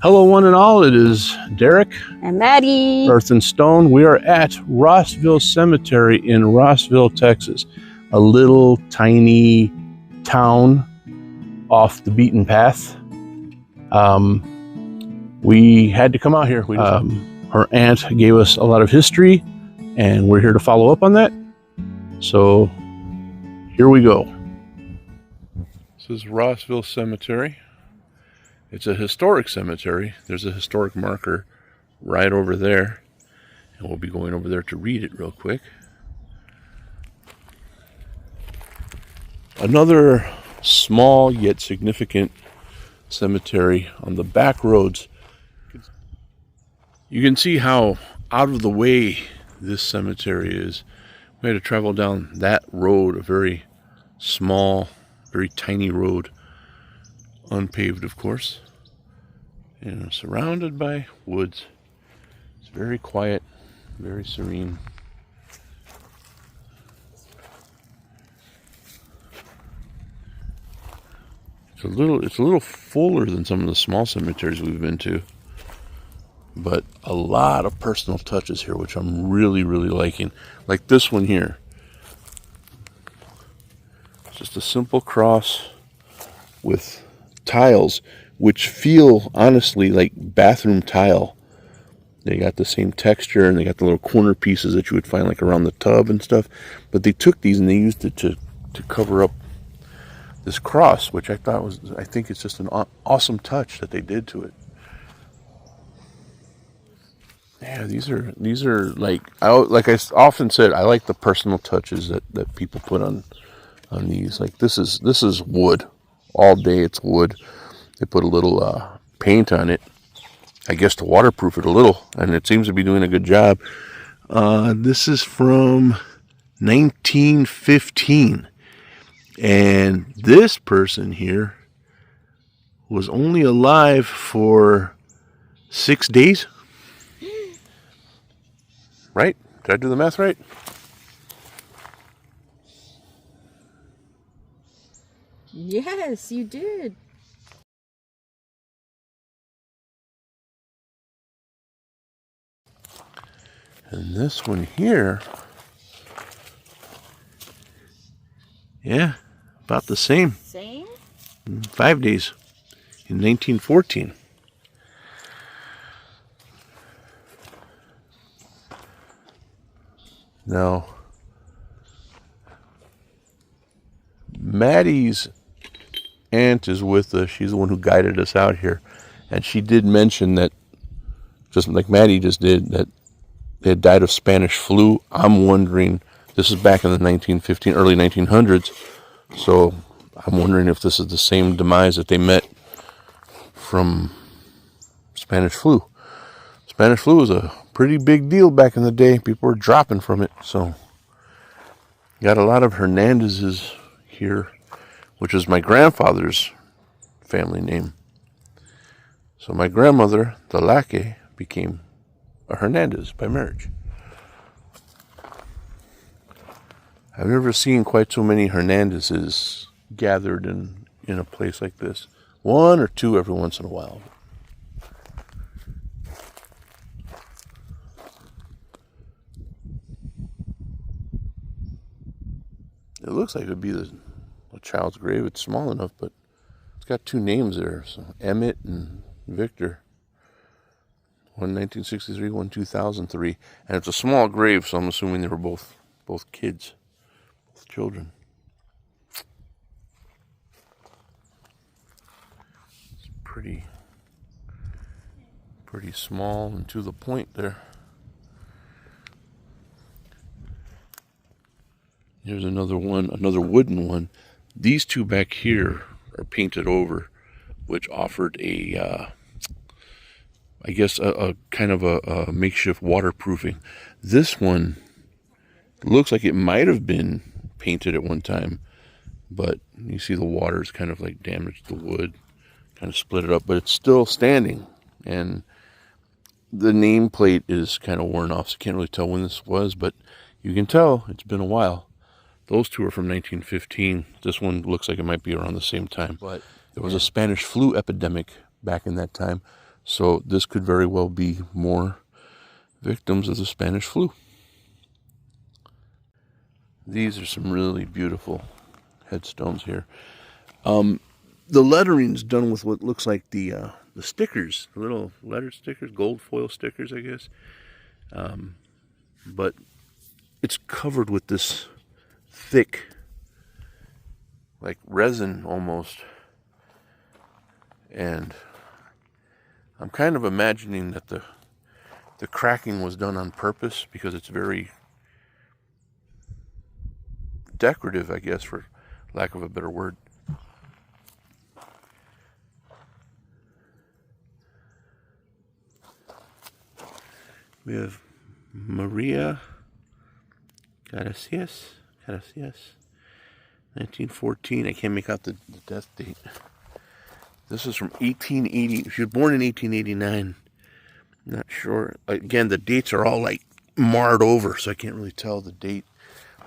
Hello, one and all. It is Derek and Maddy. Earth and Stone. We are at Rossville Cemetery in Rossville, Texas, a little tiny town off the beaten path. We had to come out here. Her aunt gave us a lot of history, and we're here to follow up on that. So here we go. This is Rossville Cemetery. It's a historic cemetery. There's a historic marker right over there, and we'll be going over there to read it real quick. Another small yet significant cemetery on the back roads. You can see how out of the way this cemetery is. We had to travel down that road, a very small, very tiny road, unpaved of course, and surrounded by woods. It's very quiet, very serene. It's a little fuller than some of the small cemeteries we've been to, but a lot of personal touches here, which I'm really liking. Like this one here. It's just a simple cross with tiles, which feel honestly like bathroom tile. They got the same texture, and they got the little corner pieces that you would find like around the tub and stuff. But they took these and they used it to cover up this cross, which I think it's just an awesome touch that they did to it. Yeah, these are like I often said, I like the personal touches that people put on these. Like this is wood. All day it's wood. They put a little paint on it, I guess to waterproof it a little, and it seems to be doing a good job. This is from 1915, and this person here was only alive for 6 days. Right? Did I do the math right? Yes, you did. And this one here, yeah, about the same. Same? 5 days in 1914. Now, Maddie's aunt is with us. She's the one who guided us out here. And she did mention that, just like Maddie just did, that they had died of Spanish flu. I'm wondering, this is back in the 1915, early 1900s. So I'm wondering if this is the same demise that they met from Spanish flu. Spanish flu was a pretty big deal back in the day. People were dropping from it. So got a lot of Hernandez's here, which is my grandfather's family name. So my grandmother, the Laque, became a Hernandez by marriage. I've never seen quite so many Hernandezes gathered in a place like this. One or two every once in a while. It looks like it would be a child's grave. It's small enough, but it's got two names there. So Emmett and Victor. One 1963, one 2003. And it's a small grave, so I'm assuming they were both kids, both children. It's pretty small and to the point there. Here's another one, another wooden one. These two back here are painted over, which offered a kind of a makeshift waterproofing. This one looks like it might have been painted at one time, but you see the water's kind of like damaged the wood, kind of split it up, but it's still standing. And the nameplate is kind of worn off, so you can't really tell when this was, but you can tell it's been a while. Those two are from 1915. This one looks like it might be around the same time, but there was a Spanish flu epidemic back in that time. So this could very well be more victims of the Spanish flu. These are some really beautiful headstones here. The lettering's done with what looks like the stickers, the little letter stickers, gold foil stickers, I guess. But it's covered with this thick, like resin almost. And I'm kind of imagining that the cracking was done on purpose because it's very decorative, I guess, for lack of a better word. We have Maria Gracias, 1914. I can't make out the death date. This is from 1880. She was born in 1889. Not sure. Again, the dates are all like marred over, so I can't really tell the date.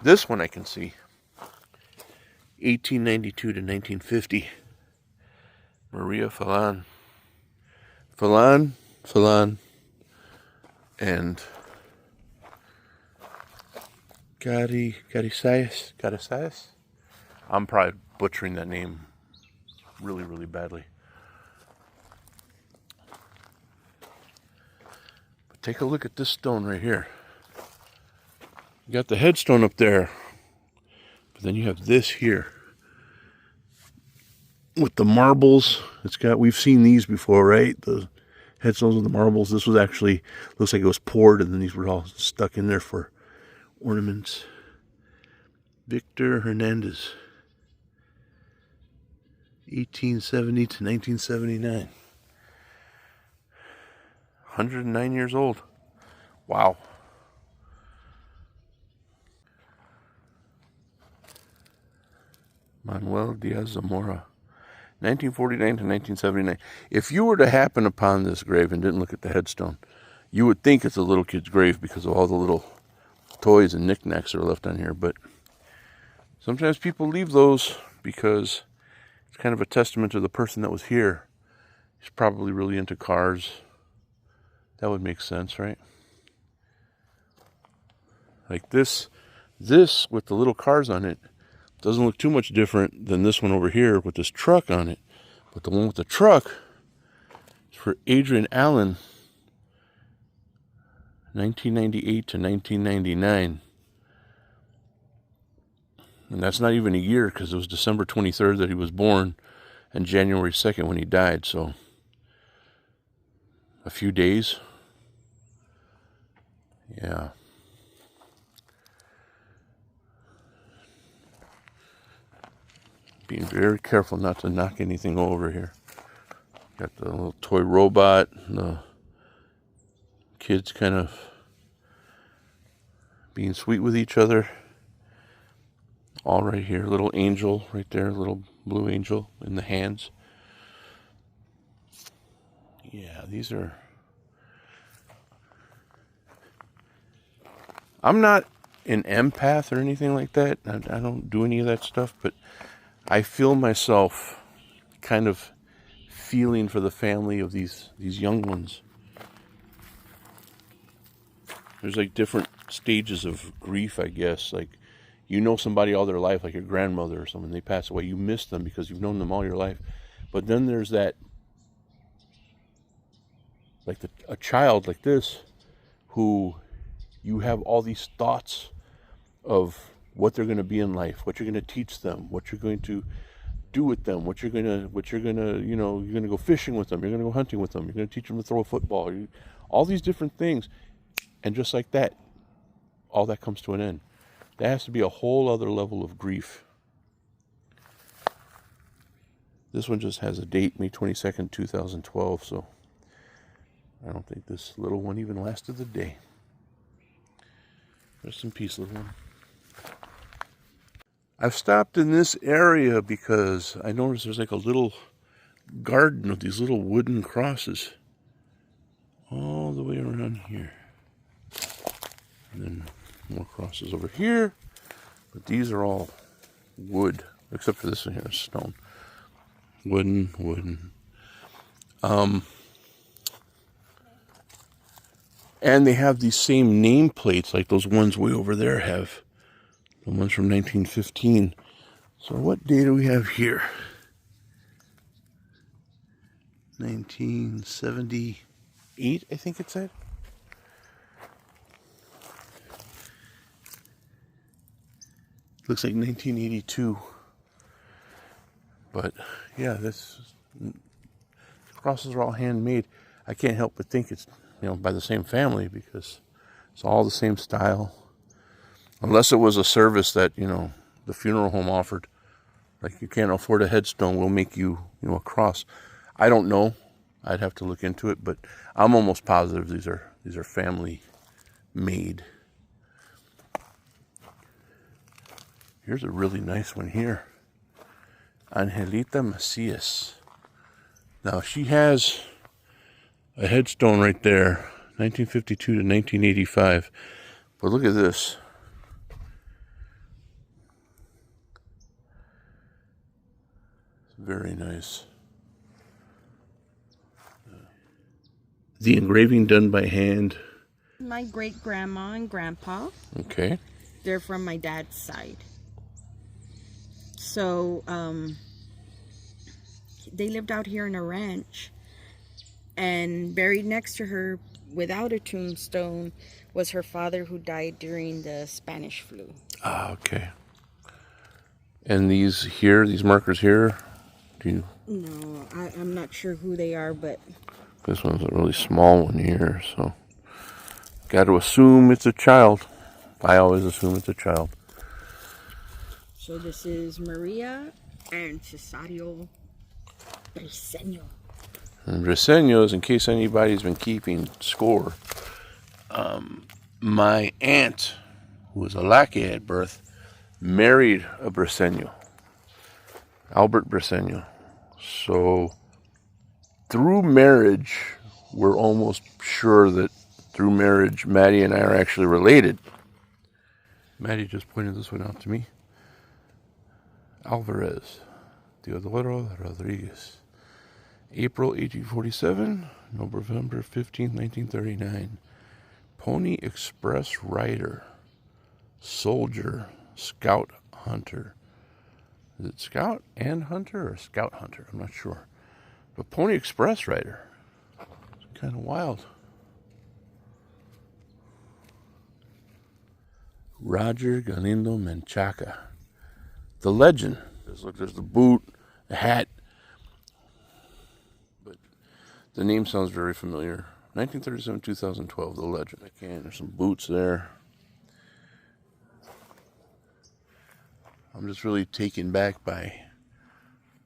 This one I can see. 1892 to 1950. Maria Falan. Falan. And Garisias. I'm probably butchering that name really, really badly. But take a look at this stone right here. You got the headstone up there, but then you have this here with the marbles. We've seen these before, right? The headstones with the marbles. This was actually, looks like it was poured, and then these were all stuck in there for ornaments. Victor Hernandez, 1870 to 1979. 109 years old. Wow. Manuel Diaz Zamora, 1949 to 1979. If you were to happen upon this grave and didn't look at the headstone, you would think it's a little kid's grave because of all the little toys and knickknacks that are left on here. But sometimes people leave those because it's kind of a testament to the person that was here. He's probably really into cars. That would make sense, right? Like this with the little cars on it doesn't look too much different than this one over here with this truck on it. But the one with the truck is for Adrian Allen, 1998 to 1999. And that's not even a year because it was December 23rd that he was born and January 2nd when he died. So a few days. Yeah. Being very careful not to knock anything over here. Got the little toy robot, the kids kind of being sweet with each other. All right here, little angel right there, little blue angel in the hands. Yeah, these are... I'm not an empath or anything like that. I don't do any of that stuff, but I feel myself kind of feeling for the family of these young ones. There's like different stages of grief, I guess. Like, you know somebody all their life, like your grandmother or someone, they pass away. You miss them because you've known them all your life. But then there's that, like a child like this, who you have all these thoughts of what they're going to be in life, what you're going to teach them, what you're going to do with them, what you're going to, you know, you're going to go fishing with them, you're going to go hunting with them, you're going to teach them to throw a football, all these different things. And just like that, all that comes to an end. There has to be a whole other level of grief. This one just has a date, May 22nd, 2012, so I don't think this little one even lasted the day. Rest in peace, little one. I've stopped in this area because I noticed there's like a little garden of these little wooden crosses all the way around here. And then more crosses over here. But these are all wood, except for this one here, stone. Wooden. And they have these same nameplates like those ones way over there have. The ones from 1915. So what day do we have here? 1978, I think it said. Looks like 1982. But yeah, this crosses are all handmade. I can't help but think it's, by the same family because it's all the same style. Unless it was a service that, the funeral home offered. Like, you can't afford a headstone, we'll make you, a cross. I don't know. I'd have to look into it, but I'm almost positive these are family made. Here's a really nice one here. Angelita Macias. Now she has a headstone right there, 1952 to 1985. But look at this. It's very nice. The engraving done by hand. My great grandma and grandpa. Okay. They're from my dad's side. So, they lived out here in a ranch, and buried next to her without a tombstone was her father, who died during the Spanish flu. Ah, okay. And these markers here, No, I'm not sure who they are, but this one's a really small one here, so got to assume it's a child. I always assume it's a child. so this is Maria and Cesario Briseño. And Briseños, in case anybody's been keeping score, my aunt, who was a lackey at birth, married a Briseño, Albert Briseño. So through marriage, we're almost sure that through marriage, Maddy and I are actually related. Maddy just pointed this one out to me. Alvarez, Teodoro Rodriguez. April 1847, November 15th, 1939. Pony Express rider, soldier, scout, hunter. Is it scout and hunter or scout hunter? I'm not sure. But Pony Express rider. It's kind of wild. Roger Galindo Menchaca. The legend. Look, there's the boot, the hat. But the name sounds very familiar. 1937, 2012, the legend. There's some boots there. I'm just really taken back by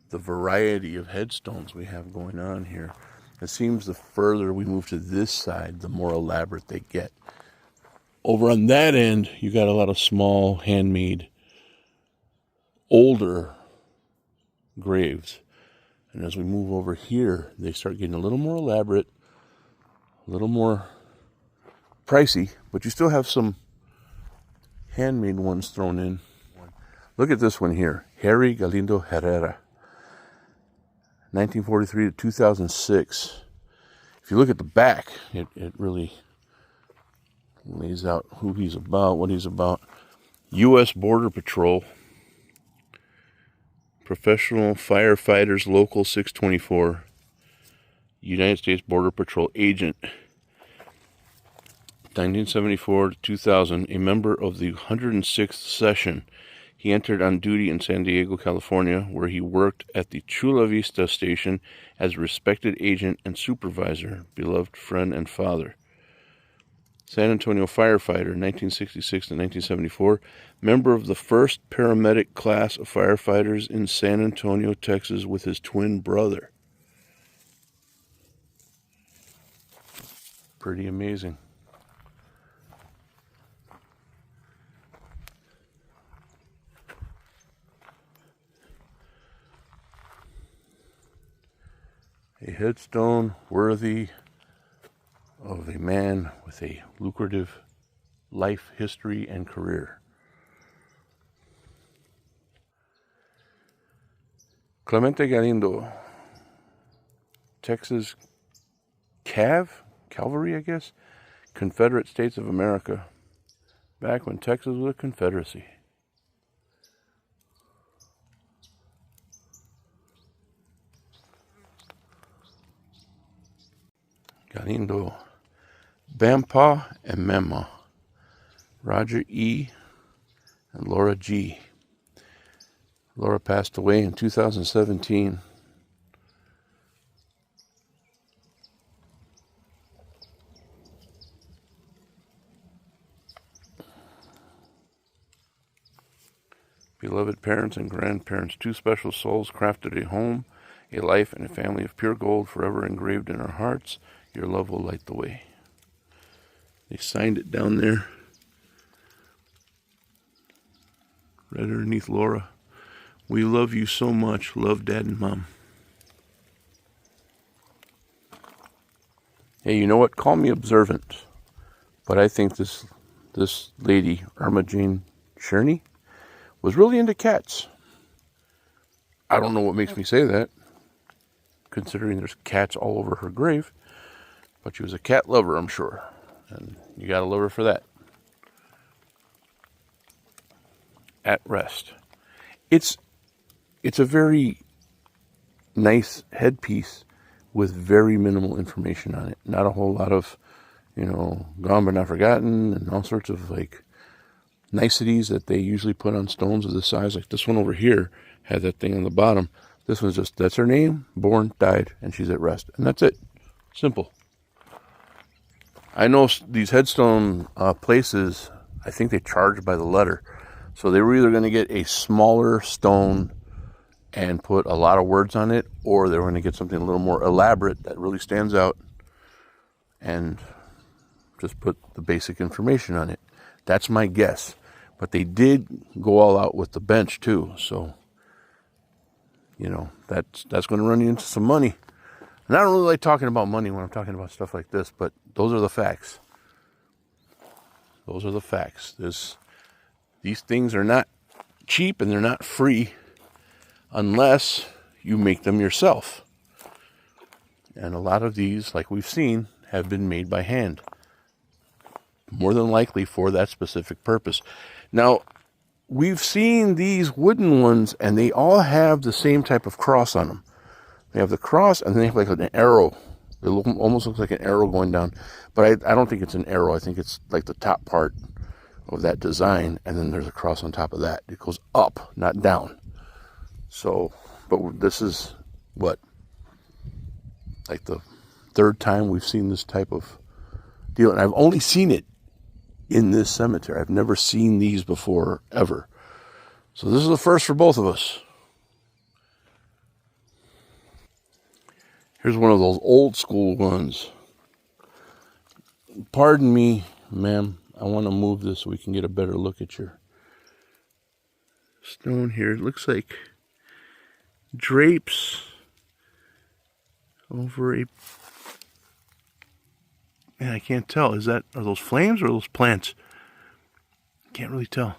the variety of headstones we have going on here. It seems the further we move to this side, the more elaborate they get. Over on that end, you got a lot of small, handmade, older graves. And as we move over here, they start getting a little more elaborate, a little more pricey, but you still have some handmade ones thrown in. Look at this one here, Harry Galindo Herrera, 1943 to 2006. If you look at the back, it really lays out who he's about, what he's about. U.S. Border Patrol, Professional Firefighters Local 624, United States Border Patrol Agent, 1974 to 2000, a member of the 106th Session. He entered on duty in San Diego, California, where he worked at the Chula Vista station as a respected agent and supervisor, beloved friend and father. San Antonio firefighter, 1966 to 1974, member of the first paramedic class of firefighters in San Antonio, Texas, with his twin brother. Pretty amazing. A headstone worthy of a man with a lucrative life history and career. Clemente Galindo, Texas Cavalry, I guess. Confederate States of America, back when Texas was a confederacy. Galindo, Bampa and Mema, Roger E. and Laura G. Laura passed away in 2017. Beloved parents and grandparents, two special souls crafted a home, a life, and a family of pure gold forever engraved in our hearts. Your love will light the way. They signed it down there, right underneath Laura. We love you so much. Love, Dad and Mom. Hey, you know what? Call me observant, but I think this lady, Irma Jane Sherney, was really into cats. I don't know what makes me say that, considering there's cats all over her grave, but she was a cat lover, I'm sure, and you gotta love her for that. At rest. It's a very nice headpiece with very minimal information on it. Not a whole lot of, gone but not forgotten, and all sorts of like niceties that they usually put on stones of this size. Like this one over here had that thing on the bottom. This one's just, that's her name, born, died, and she's at rest. And that's it. Simple. I know these headstone places, I think they charge by the letter. So they were either going to get a smaller stone and put a lot of words on it, or they were going to get something a little more elaborate that really stands out and just put the basic information on it. That's my guess. But they did go all out with the bench too. So, that's going to run you into some money. And I don't really like talking about money when I'm talking about stuff like this, but those are the facts. Those are the facts. These things are not cheap and they're not free unless you make them yourself. And a lot of these, like we've seen, have been made by hand. More than likely for that specific purpose. Now, we've seen these wooden ones and they all have the same type of cross on them. They have the cross and then they have like an arrow. It almost looks like an arrow going down. But I don't think it's an arrow. I think it's like the top part of that design. And then there's a cross on top of that. It goes up, not down. So, but this is what? Like the third time we've seen this type of deal. And I've only seen it in this cemetery. I've never seen these before, ever. So this is the first for both of us. Here's one of those old school ones. Pardon me, ma'am. I want to move this so we can get a better look at your stone here. It looks like drapes over a... Man, I can't tell. Are those flames or are those plants? Can't really tell.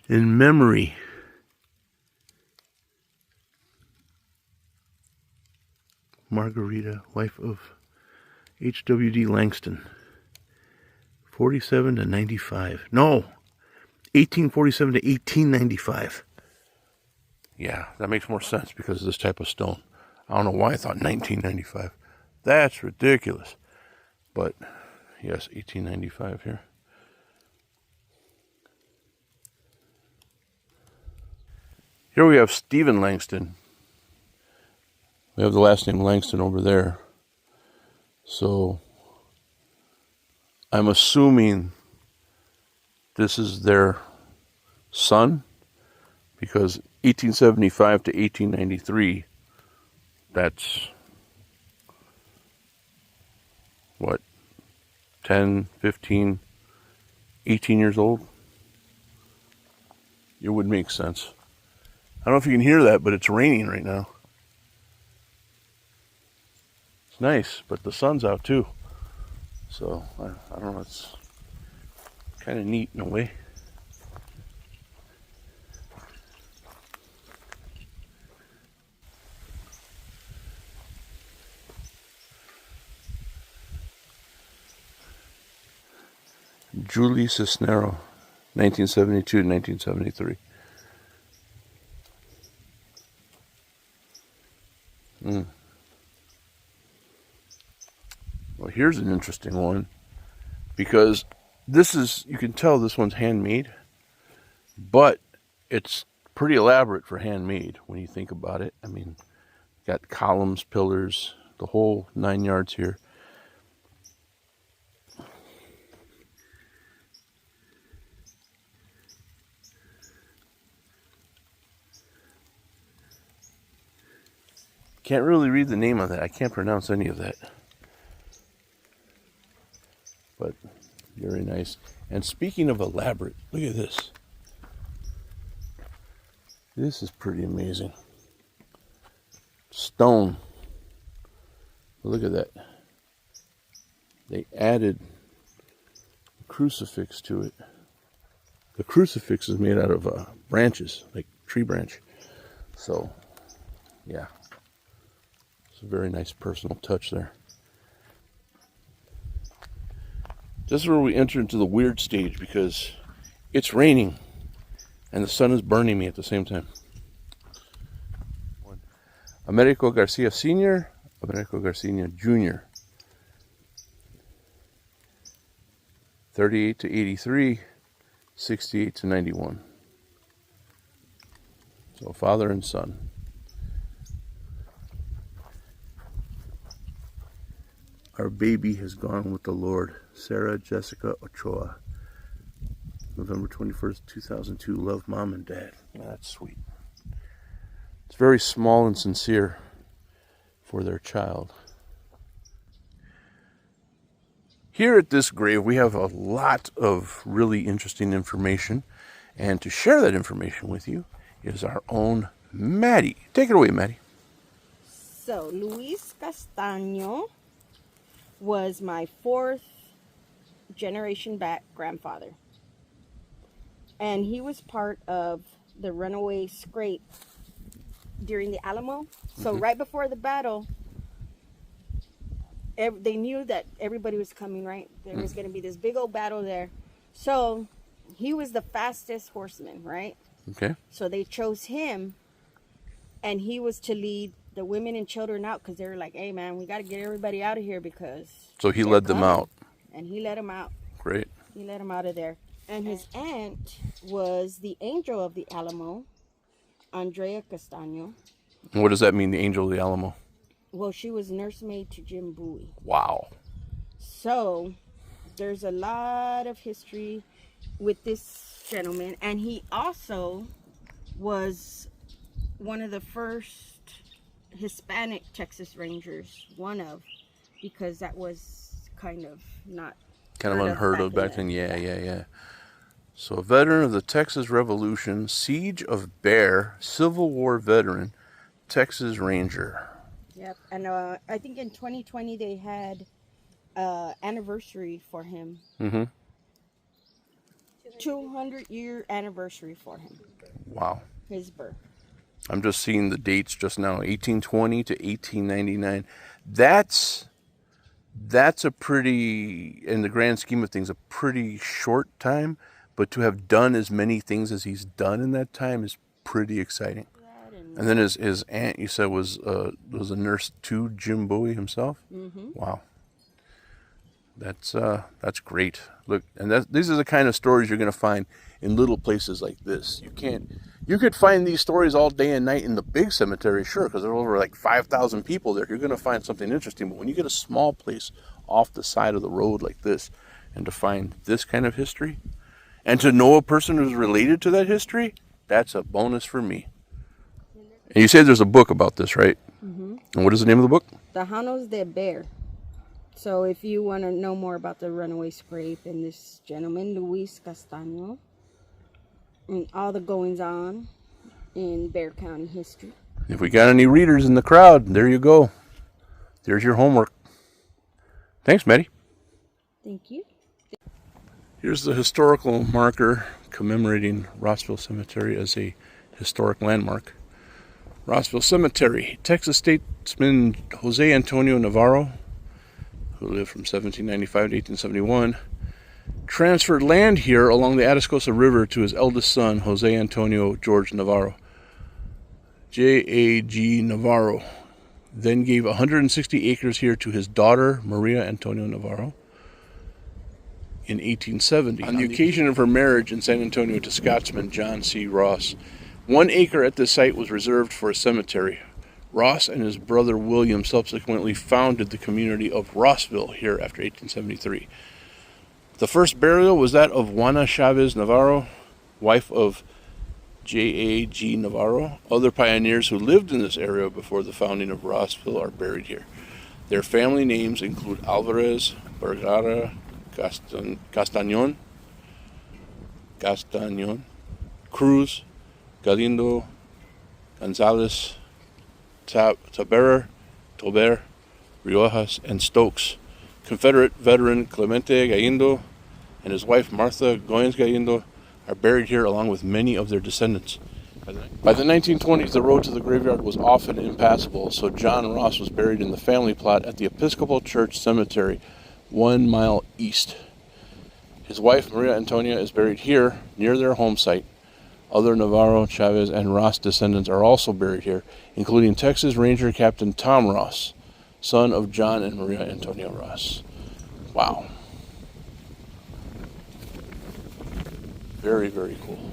In memory. Margarita, wife of H.W.D. Langston. 47 to 95. No, 1847 to 1895. Yeah, that makes more sense because of this type of stone. I don't know why I thought 1995. That's ridiculous. But, yes, 1895 here. Here we have Stephen Langston. We have the last name Langston over there. So, I'm assuming this is their son, because 1875 to 1893, that's, what, 10, 15, 18 years old? It would make sense. I don't know if you can hear that, but it's raining right now. It's nice, but the sun's out too. So, I don't know, it's kind of neat in a way. Julie Cisnero, 1972 to 1973. Well, here's an interesting one, because this is, you can tell this one's handmade, but it's pretty elaborate for handmade when you think about it. I mean, got columns, pillars, the whole 9 yards here. Can't really read the name of that. I can't pronounce any of that. But very nice. And speaking of elaborate, look at this. This is pretty amazing. Stone. Look at that. They added a crucifix to it. The crucifix is made out of branches, like tree branch. So, yeah. A very nice personal touch there. This is where we enter into the weird stage, because it's raining and the sun is burning me at the same time. Americo Garcia Sr., Americo Garcia Jr. 38 to 83, 68 to 91. So father and son. Our baby has gone with the Lord. Sarah Jessica Ochoa. November 21st, 2002. Love, Mom and Dad. Yeah, that's sweet. It's very small and sincere for their child. Here at this grave, we have a lot of really interesting information. And to share that information with you is our own Maddy. Take it away, Maddy. So, Luis Castaño was my 4th generation back grandfather. And he was part of the runaway scrape during the Alamo. So right before the battle, they knew that everybody was coming, right? There was going to be this big old battle there. So he was the fastest horseman, right? Okay. So they chose him, and he was to lead the women and children out, because they were like, hey man, we got to get everybody out of here, because so he led them out. And he let them out. Great. He let them out of there. And his aunt was the angel of the Alamo, Andrea Castaño. And what does that mean, the angel of the Alamo? Well, she was nursemaid to Jim Bowie. Wow. So there's a lot of history with this gentleman, and he also was one of the first Hispanic Texas Rangers, because that was kind of not kind of unheard of back then. Yeah. So a veteran of the Texas Revolution, Siege of Bear, Civil War veteran, Texas Ranger. Yep. And I think in 2020 they had anniversary for him. 200-year anniversary for him. Wow. His birth. I'm just seeing the dates just now, 1820 to 1899. That's a pretty, in the grand scheme of things, a pretty short time, but to have done as many things as he's done in that time is pretty exciting. And then his aunt, you said, was a nurse to Jim Bowie himself? Wow. That's great. Look, and these are the kind of stories you're going to find in little places like this. You could find these stories all day and night in the big cemetery, sure, because there are over like 5,000 people there. You're going to find something interesting. But when you get a small place off the side of the road like this, and to find this kind of history, and to know a person who's related to that history, that's a bonus for me. And you said there's a book about this, right? And what is the name of the book? Tejanos de Bear. So if you want to know more about the runaway scrape and this gentleman, Luis Castaño, and all the goings on in Bear County history. If we got any readers in the crowd, there you go. There's your homework. Thanks, Maddy. Thank you. Here's the historical marker commemorating Rossville Cemetery as a historic landmark. Rossville Cemetery, Texas statesman Jose Antonio Navarro, who lived from 1795 to 1871, transferred land here along the Atascosa River to his eldest son, Jose Antonio George Navarro. J.A.G. Navarro then gave 160 acres here to his daughter, Maria Antonio Navarro, in 1870. On the occasion of her marriage in San Antonio to Scotsman John C. Ross, 1 acre at this site was reserved for a cemetery. Ross and his brother William subsequently founded the community of Rossville here after 1873. The first burial was that of Juana Chavez Navarro, wife of J.A.G. Navarro. Other pioneers who lived in this area before the founding of Rossville are buried here. Their family names include Alvarez, Vergara, Castañón, Cruz, Galindo, Gonzalez, Tober, Riojas, and Stokes. Confederate veteran Clemente Galindo and his wife Martha Goins Galindo are buried here along with many of their descendants. By the 1920s, the road to the graveyard was often impassable, so John Ross was buried in the family plot at the Episcopal Church Cemetery, 1 mile east. His wife Maria Antonia is buried here near their home site. Other Navarro, Chavez, and Ross descendants are also buried here, including Texas Ranger Captain Tom Ross, son of John and Maria Antonia Ross. Wow. Very, very cool.